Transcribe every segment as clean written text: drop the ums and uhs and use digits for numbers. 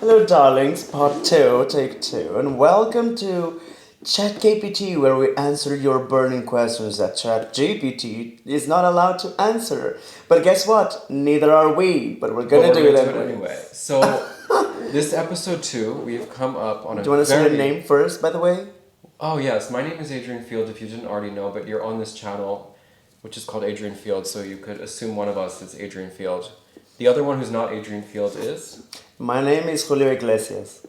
Hello, darlings, part 2, take 2, and welcome to ChatGayPT, where we answer your burning questions that ChatGPT is not allowed to answer. But guess what? Neither are we, but we're gonna do it anyway. So, this episode 2, we've come up on a Do you want to say your name first, by the way? Oh, yes, my name is Adrien Field, if you didn't already know, but you're on this channel, which is called Adrien Field, so you could assume one of us is Adrien Field. The other one who's not Adrien Field is? My name is Julio Iglesias.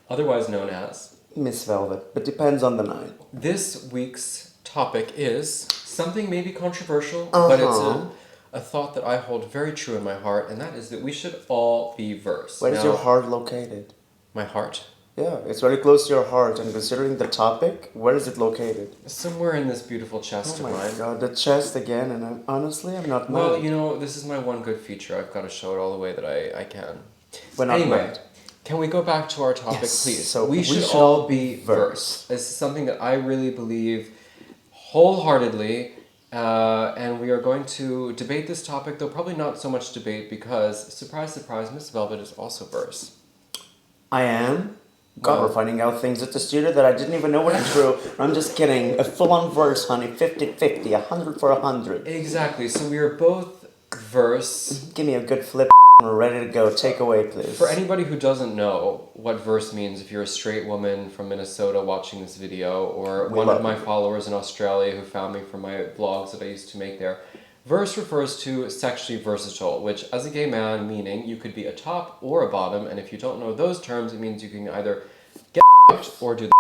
Otherwise known as? Miss Velvet, but depends on the night. This week's topic is something maybe controversial, but it's a thought that I hold very true in my heart, and that is that we should all be verse. Where is your heart located? My heart? Yeah, it's very close to your heart, and considering the topic, where is it located? Somewhere in this beautiful chest of mine. Oh my god, the chest again, and I'm not Well, mad. you know, this is my one good feature. I've got to show it all the way that I can. We're not Anyway, mad. can we go back to our topic, Yes, please? so we should all be verse. This is something that I really believe wholeheartedly, and we are going to debate this topic, though probably not so much debate because, surprise, surprise, Miss Velvet is also verse. I am? God, Well- we're finding out things at the studio that I didn't even know were true. I'm just kidding. A full-on verse, honey. 50-50. 100 for 100. Exactly, so we are both verse. Give me a good flip. We're ready to go. Take away, please. For anybody who doesn't know what verse means, if you're a straight woman from Minnesota watching this video, or one of my followers in Australia who found me from my vlogs that I used to make there, verse refers to sexually versatile, which as a gay man, meaning you could be a top or a bottom, and if you don't know those terms, it means you can either get or do the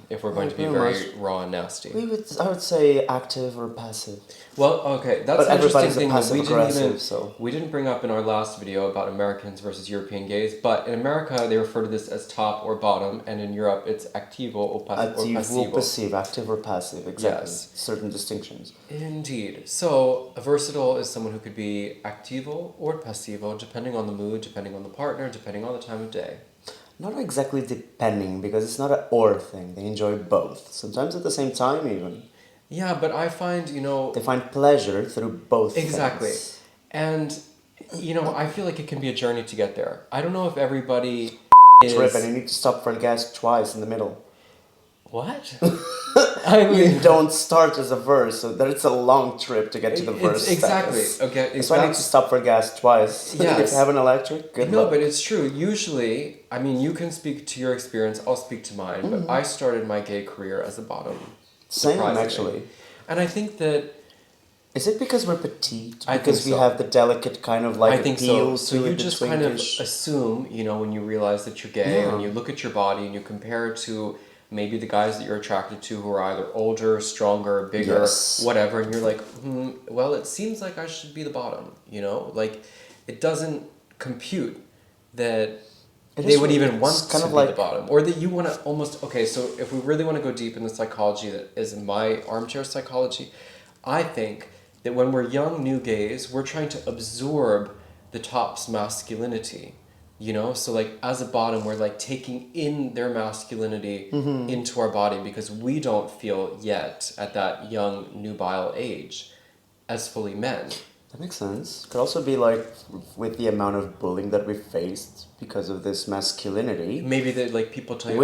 if we're going to be very raw and nasty. I would say active or passive. Well, okay, that's an interesting thing that we didn't bring up in our last video about Americans versus European gays, but in America they refer to this as top or bottom, and in Europe it's activo or passivo. Active or passive, exactly. Yes. Certain distinctions. Indeed. So, a versatile is someone who could be activo or passivo, depending on the mood, depending on the partner, depending on the time of day. Not exactly depending, because it's not an or thing. They enjoy both. Sometimes at the same time, even. Yeah, but I find, They find pleasure through both Exactly. things. And, I feel like it can be a journey to get there. I don't know if everybody is... Trip, and you need to stop for gas twice in the middle. What? You don't start as a verse, so it's a long trip to get to the verse. Exactly. Status. Okay. That's why I need to stop for gas twice. Yes. If you have an electric, good luck. No, but it's true. Usually, you can speak to your experience, I'll speak to mine, but I started my gay career as a bottom. Same, actually. And I think that... Is it because we're petite? I Because think we so. have the delicate kind of like I think appeal so. to So you it, the just kind of twinkish- assume, when you realize that you're gay, and you look at your body and you compare it to maybe the guys that you're attracted to who are either older, stronger, bigger, whatever, and you're like, well, it seems like I should be the bottom, Like, it doesn't compute that they would even want to be the bottom. Or that you want to almost... Okay, so if we really want to go deep in the psychology that is my armchair psychology, I think that when we're young new gays, we're trying to absorb the top's masculinity. So like as a bottom, we're like taking in their masculinity into our body because we don't feel yet at that young nubile age as fully men. That makes sense. Could also be like with the amount of bullying that we faced because of this masculinity. Maybe that like people tell you,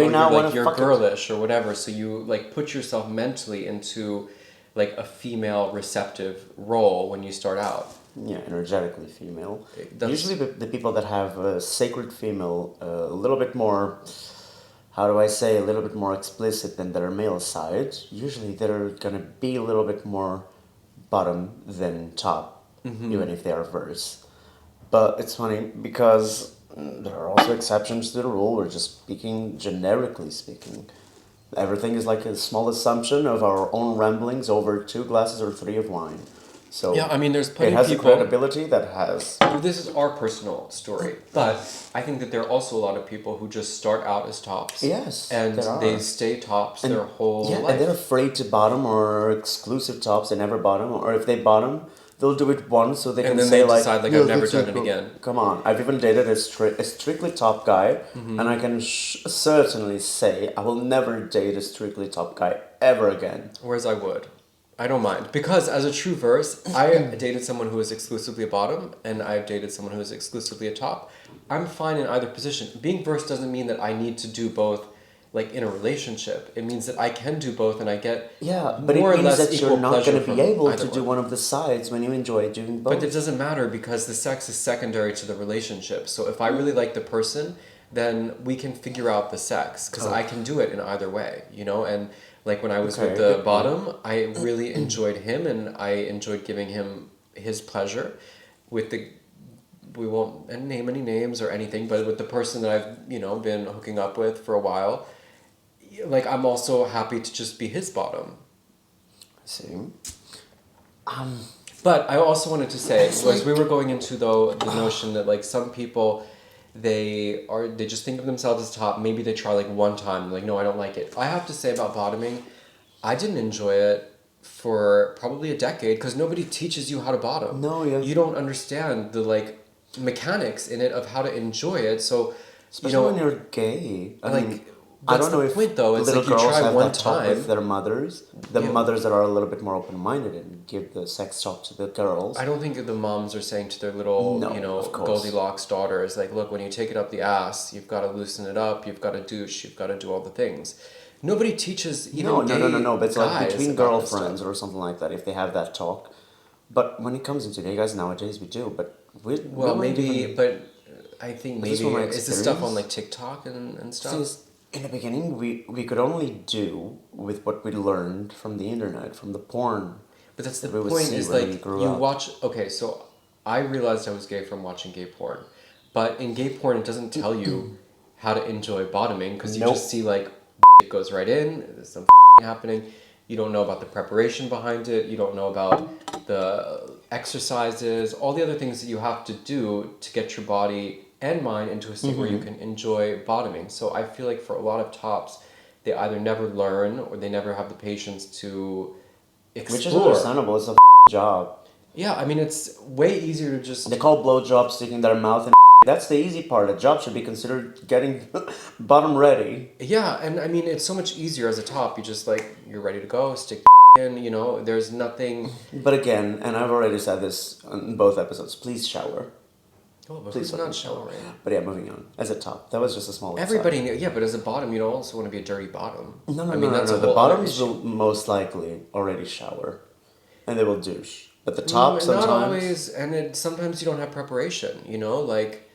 you're girlish or whatever, so you like put yourself mentally into like a female receptive role when you start out. Yeah, energetically female. Usually the people that have a sacred female a little bit more, how do I say, a little bit more explicit than their male side, usually they're gonna be a little bit more bottom than top, even if they are verse. But it's funny because there are also exceptions to the rule. We're just speaking, generically speaking. Everything is like a small assumption of our own ramblings over 2 glasses or 3 of wine. So yeah, there's plenty of people... It has a credibility that has... This is our personal story, but I think that there are also a lot of people who just start out as tops. Yes, and they stay tops their whole life. And they're afraid to bottom or exclusive tops. They never bottom, or if they bottom, they'll do it once so they can say they decide, I've never done it again. Come on, I've even dated a strictly top guy, and I can certainly say I will never date a strictly top guy ever again. Whereas I would. I don't mind. Because as a true verse, I dated someone who was exclusively a bottom, and I've dated someone who was exclusively a top. I'm fine in either position. Being versed doesn't mean that I need to do both, like in a relationship. It means that I can do both, and I get but more it or means less that equal you're not pleasure going to be from able either to do one of the sides when you enjoy doing both. But it doesn't matter because the sex is secondary to the relationship. So if I really like the person, then we can figure out the sex because I can do it in either way, you know? And like when I was with the bottom, I really enjoyed him and I enjoyed giving him his pleasure with the, we won't name any names or anything, but with the person that I've, you know, been hooking up with for a while, like I'm also happy to just be his bottom. I see. But I also wanted to say, as we were going into though the notion that like some people, they just think of themselves as top. Maybe they try like one time, like no, I don't like it. I have to say about bottoming, I didn't enjoy it for probably a decade because nobody teaches you how to bottom. No, you don't understand the like mechanics in it of how to enjoy it. So, especially when you're gay. I mean, I don't know if point, though. It's little like you girls try have one that talk time. with their mothers. The mothers that are a little bit more open-minded and give the sex talk to the girls. I don't think the moms are saying to their little, No, you know, of course. Goldilocks daughters, like, look, when you take it up the ass, you've got to loosen it up, you've got to douche, you've got to do all the things. Nobody teaches even No. But it's like guys between about this girlfriends stuff. or something like that, if they have that talk. But when it comes into gay guys nowadays, we do. But we maybe, but I think maybe from my is this stuff on experience. like TikTok and stuff? Since in the beginning, we could only do with what we learned from the internet, from the porn. But that's the we would point. see Is when like we grew you up. watch. Okay, so I realized I was gay from watching gay porn, but in gay porn, it doesn't tell you how to enjoy bottoming because you Nope. just see like it goes right in. There's some happening. You don't know about the preparation behind it. You don't know about the exercises, all the other things that you have to do to get your body and mind into a state where you can enjoy bottoming. So I feel like for a lot of tops, they either never learn or they never have the patience to explore. Which is understandable. It's a job. Yeah, I mean, it's way easier to just... They call blowjob sticking their mouth in. That's the easy part. A job should be considered getting bottom ready. Yeah, and I mean, it's so much easier as a top. You just like, you're ready to go, stick in, you know, there's nothing... But again, and I've already said this in both episodes, please shower. Oh, but Please who's not showering? But yeah, moving on. As a top, that was just a small Everybody knew, yeah, but as a bottom, you don't also want to be a dirty bottom. No. The bottoms will most likely already shower, and they will douche. But the top sometimes. Not always, and sometimes you don't have preparation. You know, like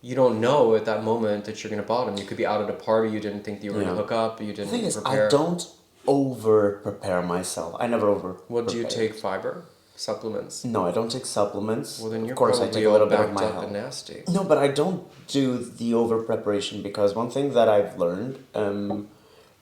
you don't know at that moment that you're gonna bottom. You could be out at a party, you didn't think that you were gonna hook up, you didn't The thing is, prepare. I don't over prepare myself. I never over. What do you take? Fiber supplements? No, I don't take supplements. Well, then you're of course, I probably take a little bit of backed my up health. and nasty. No, but I don't do the over preparation because one thing that I've learned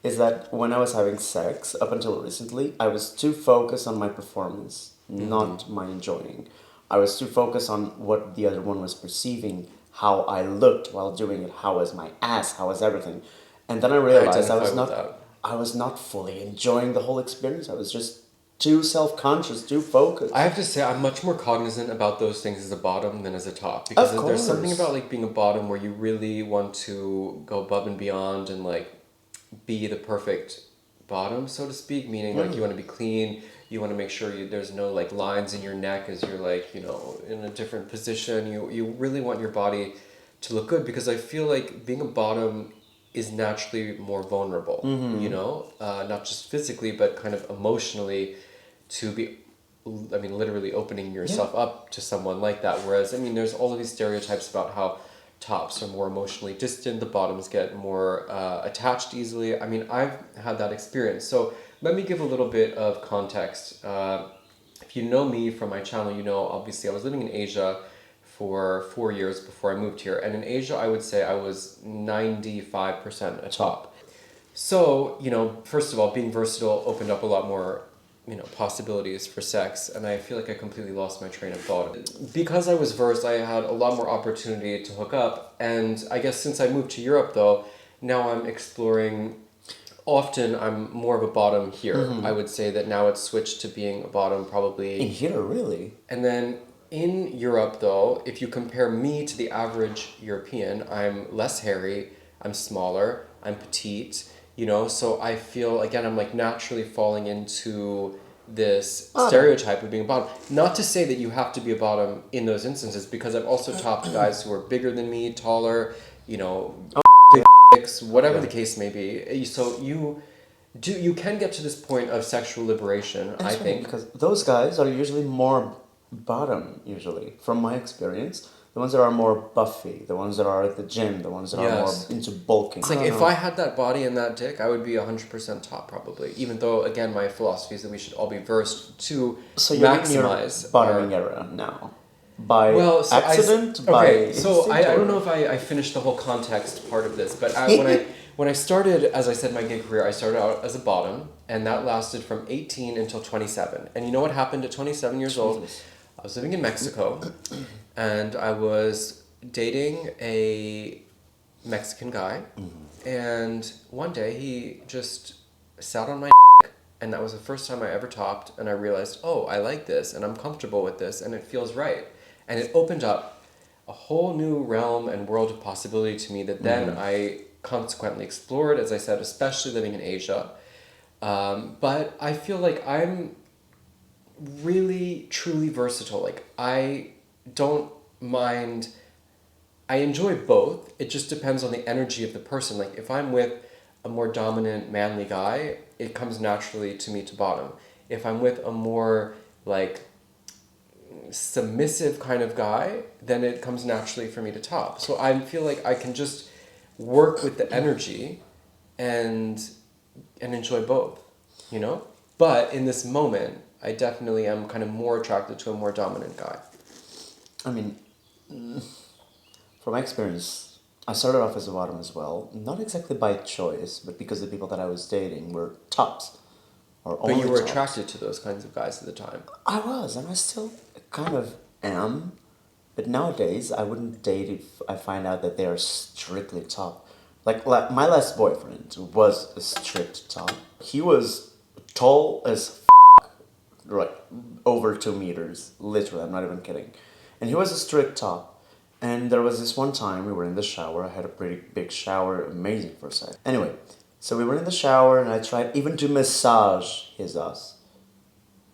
is that when I was having sex, up until recently, I was too focused on my performance, not my enjoying. I was too focused on what the other one was perceiving, how I looked while doing it, how was my ass, how was everything. And then I realized I was not fully enjoying the whole experience. I was just too self-conscious, too focused. I have to say, I'm much more cognizant about those things as a bottom than as a top. Because there's something about like being a bottom where you really want to go above and beyond and like be the perfect bottom, so to speak. Meaning like you want to be clean, you want to make sure there's no like lines in your neck as you're like, you know, in a different position. You really want your body to look good because I feel like being a bottom is naturally more vulnerable, you know, not just physically, but kind of emotionally to be, I mean, literally opening yourself up to someone like that. Whereas, I mean, there's all of these stereotypes about how tops are more emotionally distant, the bottoms get more attached easily. I mean, I've had that experience. So let me give a little bit of context. If you know me from my channel, you know, obviously I was living in Asia for 4 years before I moved here. And in Asia, I would say I was 95% a top. So, you know, first of all, being versatile opened up a lot more, you know, possibilities for sex. And I feel like I completely lost my train of thought. Because I was versed, I had a lot more opportunity to hook up. And I guess since I moved to Europe, though, now I'm exploring... Often, I'm more of a bottom here. I would say that now it's switched to being a bottom probably... In here, really? And then... In Europe, though, if you compare me to the average European, I'm less hairy, I'm smaller, I'm petite, you know, so I feel, again, I'm like naturally falling into this stereotype of being a bottom. Not to say that you have to be a bottom in those instances, because I've also topped guys who are bigger than me, taller, you know, whatever the case may be. So you can get to this point of sexual liberation, I think. Because those guys are usually more bottom, usually, from my experience. The ones that are more buffy, the ones that are at the gym, the ones that are more into bulking. It's like, if I had that body and that dick, I would be 100% top, probably. Even though, again, my philosophy is that we should all be versed to maximize. So you're bottoming era now. By accident? I don't know if I finished the whole context part of this, but when I started, as I said, my gay career, I started out as a bottom, and that lasted from 18 until 27. And you know what happened at 27 years old? I was living in Mexico, and I was dating a Mexican guy, and one day he just sat on my and that was the first time I ever topped, and I realized, oh, I like this, and I'm comfortable with this, and it feels right. And it opened up a whole new realm and world of possibility to me that then I consequently explored, as I said, especially living in Asia. But I feel like I'm really, truly versatile. Like, I don't mind... I enjoy both. It just depends on the energy of the person. Like, if I'm with a more dominant, manly guy, it comes naturally to me to bottom. If I'm with a more, like, submissive kind of guy, then it comes naturally for me to top. So I feel like I can just work with the energy and enjoy both, you know? But in this moment, I definitely am kind of more attracted to a more dominant guy. I mean, from my experience, I started off as a bottom as well. Not exactly by choice, but because the people that I was dating were tops. But you were attracted to those kinds of guys at the time. I was, and I still kind of am. But nowadays, I wouldn't date if I find out that they are strictly top. Like my last boyfriend was a strict top. He was tall as right, over 2 meters, literally, I'm not even kidding. And he was a strict top. And there was this one time we were in the shower. I had a pretty big shower, amazing for a second. Anyway, so we were in the shower and I tried even to massage his ass.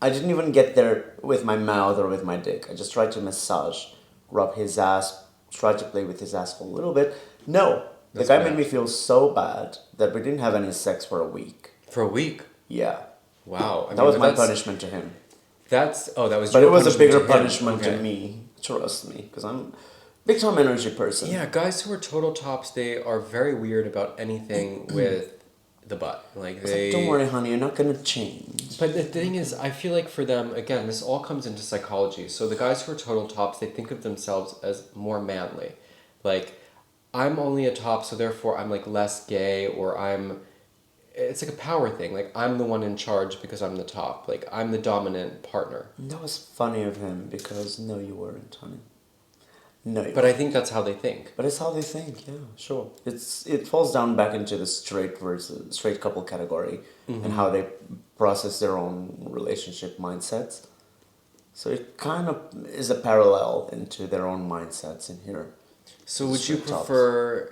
I didn't even get there with my mouth or with my dick. I just tried to massage, rub his ass, tried to play with his ass for a little bit. No, the guy made me feel so bad that we didn't have any sex for a week. For a week? Yeah. Wow. That was my punishment to him. That was. But it was a bigger punishment to me. Trust me, because I'm big time energy person. Yeah, guys who are total tops, they are very weird about anything with the butt. Like don't worry, honey, you're not gonna change. But the thing is, I feel like for them, again, this all comes into psychology. So the guys who are total tops, they think of themselves as more manly. Like, I'm only a top, so therefore I'm like less gay, or it's like a power thing. Like, I'm the one in charge because I'm the top. Like, I'm the dominant partner. That was funny of him because no, you weren't, honey. No. But I think that's how they think. But it's how they think, yeah, sure. It falls down back into the straight couple category and how they process their own relationship mindsets. So it kind of is a parallel into their own mindsets in here. So would you prefer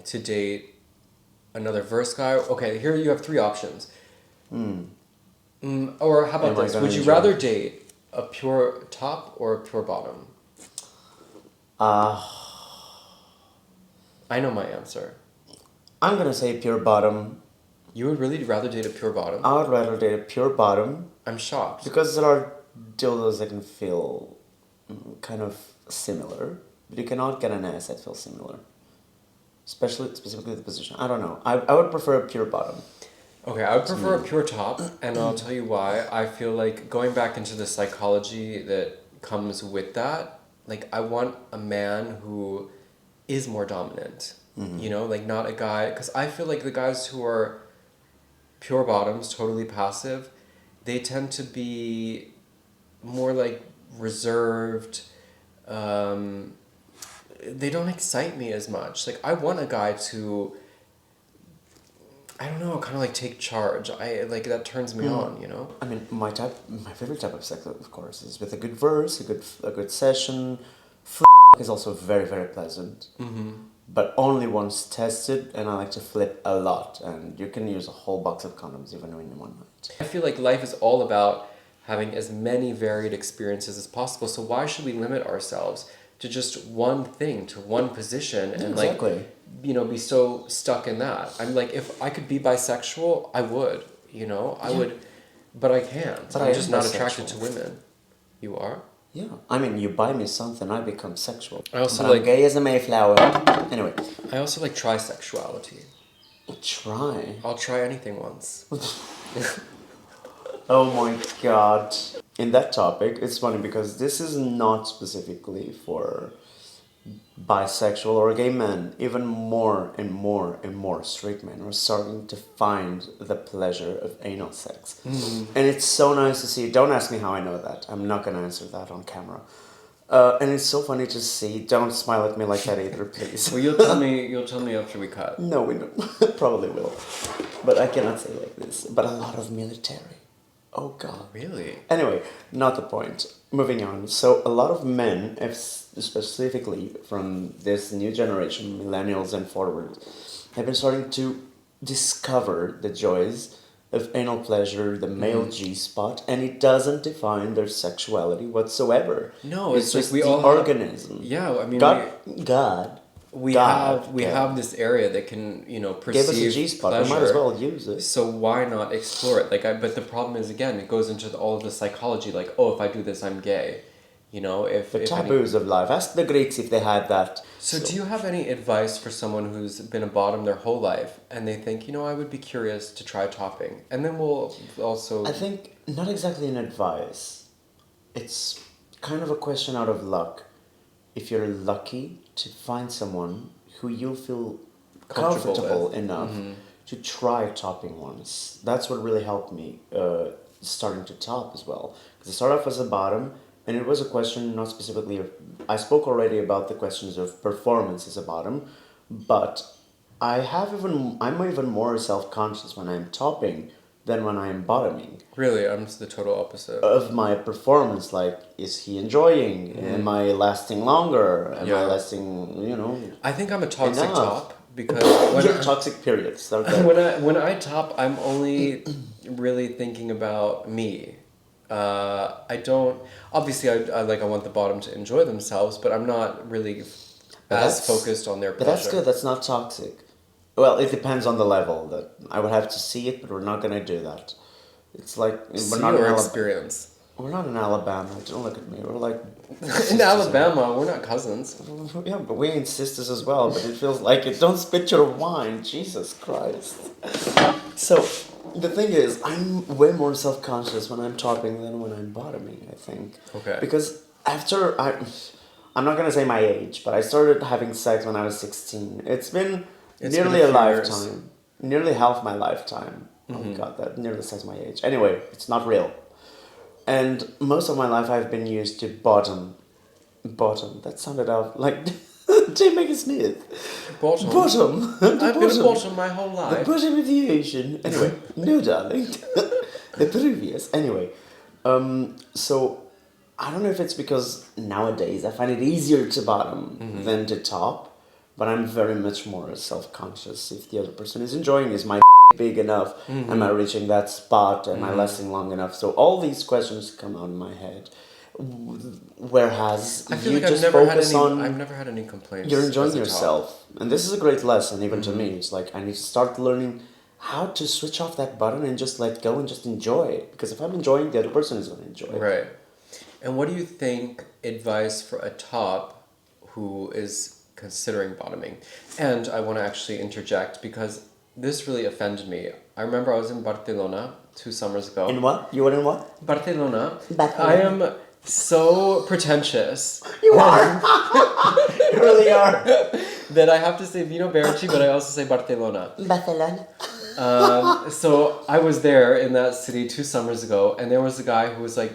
to date another verse guy? Okay, here you have 3 options. Or how about this? Would you rather date a pure top or a pure bottom? I know my answer. I'm gonna say pure bottom. You would really rather date a pure bottom? I would rather date a pure bottom. I'm shocked. Because there are dildos that can feel kind of similar, but you cannot get an ass that feels similar. Specifically the position. I don't know. I would prefer a pure bottom. Okay, I would prefer a pure top, and I'll tell you why. I feel like going back into the psychology that comes with that, like, I want a man who is more dominant, you know, like, not a guy, because I feel like the guys who are pure bottoms, totally passive, they tend to be more, like, reserved, they don't excite me as much. Like, I want a guy to, I don't know, kind of, like, take charge. That turns me on, you know? I mean, my favorite type of sex, of course, is with a good verse, a good session. Is also very, very pleasant. But only once tested, and I like to flip a lot. And you can use a whole box of condoms even in one night. I feel like life is all about having as many varied experiences as possible. So why should we limit ourselves to just one thing, to one position, and Exactly. like, you know, be so stuck in that? I'm like, if I could be bisexual, I would, you know, I would, but I can't. But I'm I just am not attracted to bisexual. women. You are? Yeah. I mean, you buy me something, I become sexual. I also but I'm like gay as a Mayflower. Anyway. I also like trisexuality. Try. I'll try anything once. Oh my god. In that topic, it's funny because this is not specifically for bisexual or gay men. Even more and more and more straight men are starting to find the pleasure of anal sex. And it's so nice to see. Don't ask me how I know that. I'm not going to answer that on camera. And it's so funny to see. Don't smile at me like that either, please. Well, you'll tell me. You'll tell me after we cut. No, we don't. Probably will. But I cannot say like this. But a lot of military. Oh god. Really? Anyway, not the point. Moving on. So a lot of men, specifically from this new generation, millennials and forward, have been starting to discover the joys of anal pleasure, the male G-spot, and it doesn't define their sexuality whatsoever. No, it's like just we the all have- organism. Yeah, I mean, God. we God, have this area that can, you know, Give us a perceive G-spot. pleasure. We might as well use it. So why not explore it? Like, but the problem is, again, it goes into all of the psychology. Like, oh, if I do this, I'm gay. You know, The if taboos of life. Ask the Greeks if they had that. So do you have any advice for someone who's been a bottom their whole life and they think, you know, I would be curious to try topping? And then we'll also... I think not exactly an advice. It's kind of a question out of luck. If you're lucky to find someone who you feel comfortable enough to try topping once. That's what really helped me starting to top as well. Because I started off as a bottom, and it was a question not specifically of... I spoke already about the questions of performance as a bottom, but I'm even more self-conscious when I'm topping than when I'm bottoming. Really, I'm the total opposite. Of my performance, like, is he enjoying? Am I lasting longer? Am I lasting, you know... I think I'm a toxic enough? Top because when You're toxic, period. Start there. when I top, I'm only really thinking about me. I don't... Obviously, I want the bottom to enjoy themselves, but I'm not really as focused on their pleasure. But that's good. That's not toxic. Well, it depends on the level. That I would have to see it, but we're not gonna do that. It's like we're not in experience. We're not in Alabama. Don't look at me. We're like in Alabama. We're not cousins. Yeah, but we ain't sisters as well. But it feels like it. Don't spit your wine, Jesus Christ. So the thing is, I'm way more self-conscious when I'm topping than when I'm bottoming. I think. Okay. Because I'm not gonna say my age, but I started having sex when I was 16. It's been nearly a lifetime. Nearly half my lifetime. Oh god, that nearly says my age. Anyway, it's not real. And most of my life I've been used to bottom. That sounded out like J. Megan Smith. Bottom. I've been a bottom my whole life. The bottom of the ocean. Anyway, no darling. The previous. Anyway. So I don't know if it's because nowadays I find it easier to bottom than to top. But I'm very much more self-conscious if the other person is enjoying. Is my big enough? Am I reaching that spot? Am I lasting long enough? So all these questions come out in my head. Whereas I feel you like just focus on... I've never had any complaints. You're enjoying yourself. And this is a great lesson even to me. It's like I need to start learning how to switch off that button and just let go and just enjoy it. Because if I'm enjoying, the other person is going to enjoy it. Right. And what do you think advice for a top who is considering bottoming? And I want to actually interject because this really offended me. I remember I was in Barcelona 2 summers ago. In what? You were in what? Barcelona. I am so pretentious. You are! You really are. That I have to say Vino Berci, but I also say Barcelona. Barcelona. So I was there in that city 2 summers ago, and there was a guy who was like,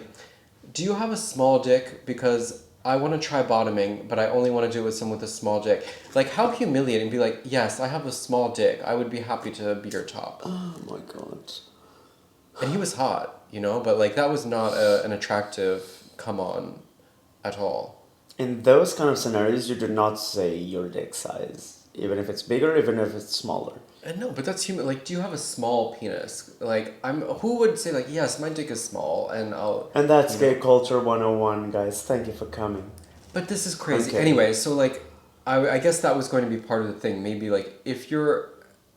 do you have a small dick? Because I want to try bottoming, but I only want to do it with someone with a small dick. Like, how humiliating. Be like, yes, I have a small dick. I would be happy to be your top. Oh my god. And he was hot, you know? But, like, that was not an attractive come on at all. In those kind of scenarios, you do not say your dick size. Even if it's bigger, even if it's smaller. No, but that's human. Like, do you have a small penis? Like, who would say, like, yes, my dick is small, and I'll... And that's gay culture 101, guys. Thank you for coming. But this is crazy. Okay. Anyway, so, like, I guess that was going to be part of the thing. Maybe, like, if you're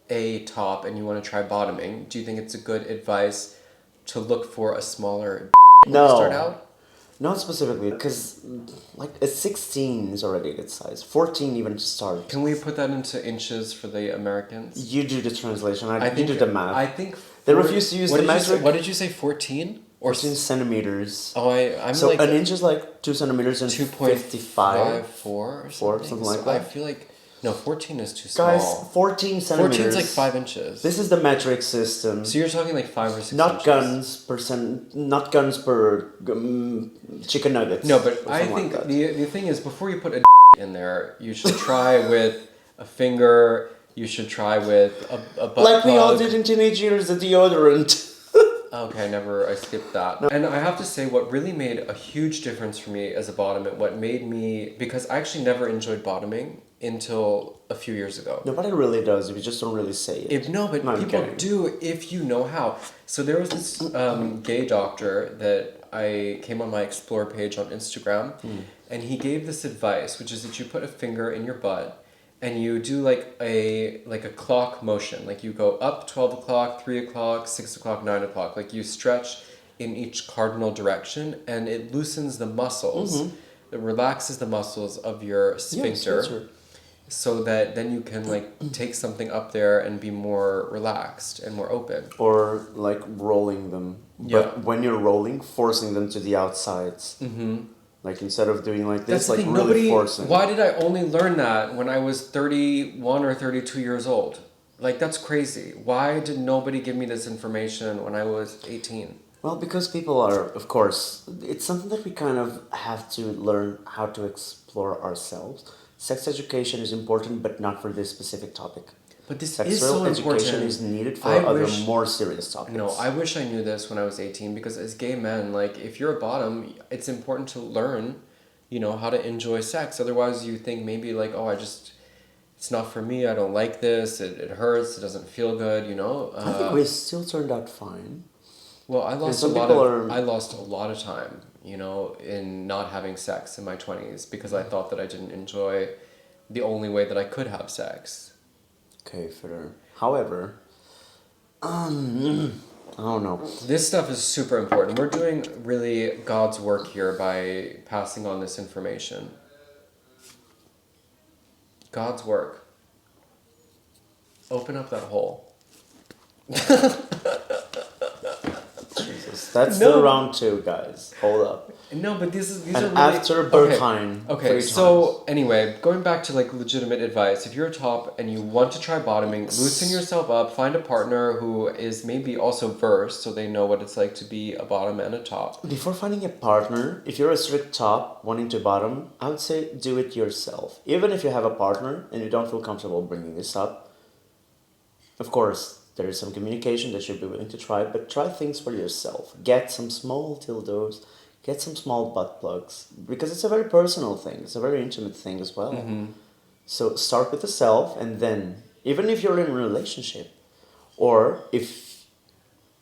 a top and you want to try bottoming, do you think it's a good advice to look for a smaller when you start out? Not specifically, because like a 16 is already a good size. 14 even to start. Can we put that into inches for the Americans? You do the translation. You do the math. I think they refuse to use the metric. What did you say? 14 or 14 centimeters. Oh, I'm so like an inch is like 2 centimeters and 2.54 or something like that. I feel like. No, 14 is too small. Guys, 14 centimeters. 14 is like 5 inches. This is the metric system. So you're talking like 5 or 6 not inches. Not guns per chicken nuggets. No, but I think like the thing is, before you put a in there, you should try with a finger, you should try with a butt like plug. we all did in teenage years, the deodorant. Okay, I skipped that. No. And I have to say, what really made a huge difference for me as a bottom, and what made me, because I actually never enjoyed bottoming until a few years ago. Nobody really does, if you just don't really say it. But people do if you know how. So there was this gay doctor that I came on my Explore page on Instagram, and he gave this advice, which is that you put a finger in your butt, and you do like a clock motion. Like you go up 12 o'clock, 3 o'clock, 6 o'clock, 9 o'clock. Like you stretch in each cardinal direction, and it loosens the muscles. It relaxes the muscles of your sphincter. So that then you can like take something up there and be more relaxed and more open. Or like rolling them. Yeah. But when you're rolling, forcing them to the outsides. Like instead of doing like this, like really forcing. Why did I only learn that when I was 31 or 32 years old? Like that's crazy. Why did nobody give me this information when I was 18? Well, because people are, of course, it's something that we kind of have to learn how to explore ourselves. Sex education is important, but not for this specific topic. But this Sexual is so important. education is needed for other more serious topics. No, I wish I knew this when I was 18, because as gay men, like, if you're a bottom, it's important to learn, how to enjoy sex. Otherwise, you think maybe, like, oh, it's not for me, I don't like this, it hurts, it doesn't feel good, I think we still turned out fine. Well, I lost a lot of time, in not having sex in my 20s because I thought that I didn't enjoy the only way that I could have sex. Okay, fair. However, I don't know. This stuff is super important. We're doing really God's work here by passing on this information. God's work. Open up that hole. Jesus, that's the round 2, guys. Hold up. No, but these are really... after Berkheim. Okay, so anyway, going back to like legitimate advice, if you're a top and you want to try bottoming, loosen yourself up, find a partner who is maybe also versed so they know what it's like to be a bottom and a top. Before finding a partner, if you're a strict top wanting to bottom, I would say do it yourself. Even if you have a partner and you don't feel comfortable bringing this up, of course, there is some communication that you'll be willing to try, but try things for yourself. Get some small dildos, get some small butt plugs, because it's a very personal thing. It's a very intimate thing as well. So start with the self, and then, even if you're in a relationship, or if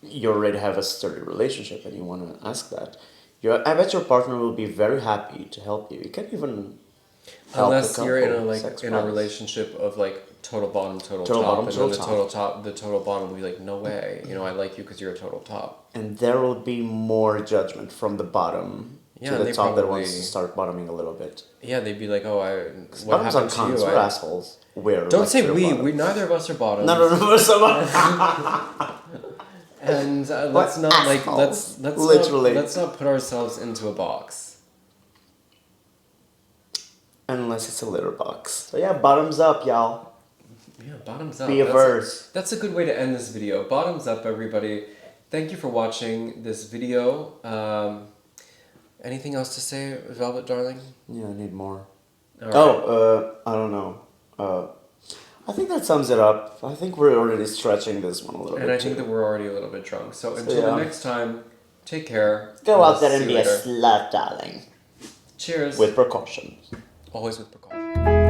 you already have a sturdy relationship and you want to ask that, I bet your partner will be very happy to help you. You can even help unless you're in a relationship of like total bottom, total top, bottom, and total then top. the total bottom will be like, no way, I like you because you're a total top. And there will be more judgment from the bottom to the top that wants to start bottoming a little bit. Yeah, they'd be like, oh, what bottoms happened to you? We're assholes. Don't say we. Neither of us are bottoms. No. And let's not put ourselves into a box. Unless it's a litter box. So yeah, bottoms up, y'all. Yeah, bottoms up. Be averse. That's a good way to end this video. Bottoms up, everybody. Thank you for watching this video. Anything else to say, Velvet, darling? Yeah, I need more. Right. I don't know. I think that sums it up. I think we're already stretching this one a little bit. And I think that we're already a little bit drunk. So until the next time, take care. Go out there and be a slut, darling. Cheers. With precautions. Always with precaution.